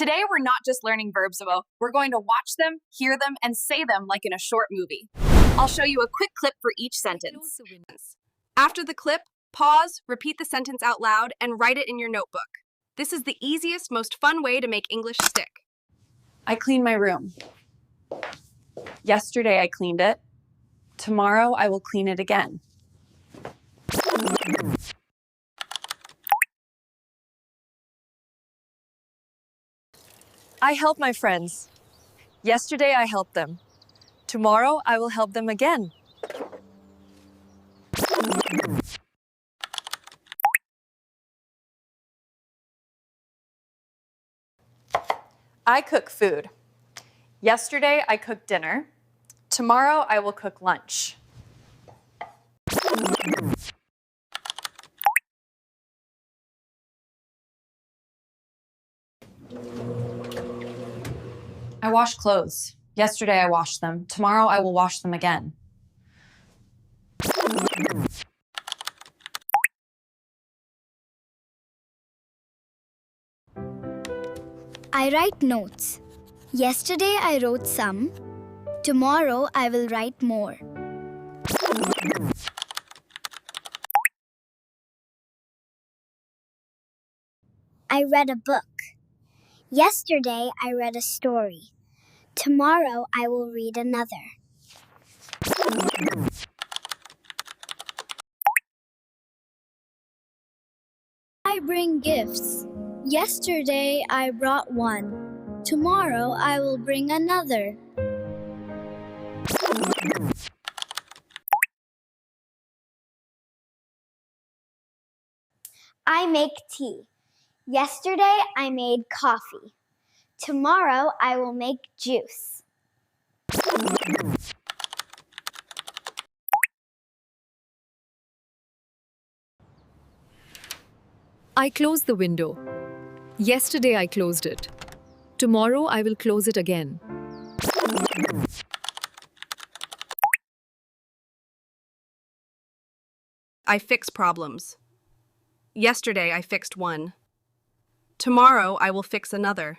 Today, we're not just learning verbs, though. We're going to watch them, hear them, and say them like in a short movie. I'll show you a quick clip for each sentence. After the clip, pause, repeat the sentence out loud, and write it in your notebook. This is the easiest, most fun way to make English stick. I cleaned my room. Yesterday I cleaned it. Tomorrow I will clean it again. I help my friends. Yesterday I helped them. Tomorrow I will help them again. I cook food. Yesterday I cooked dinner. Tomorrow I will cook lunch. I wash clothes. Yesterday I washed them. Tomorrow I will wash them again. I write notes. Yesterday I wrote some. Tomorrow I will write more. I read a book. Yesterday I read a story. Tomorrow I will read another. I bring gifts. Yesterday I brought one. Tomorrow I will bring another. I make tea. Yesterday I made coffee. Tomorrow I will make juice. I close the window. Yesterday I closed it. Tomorrow I will close it again. I fix problems. Yesterday, I fixed one. Tomorrow, I will fix another.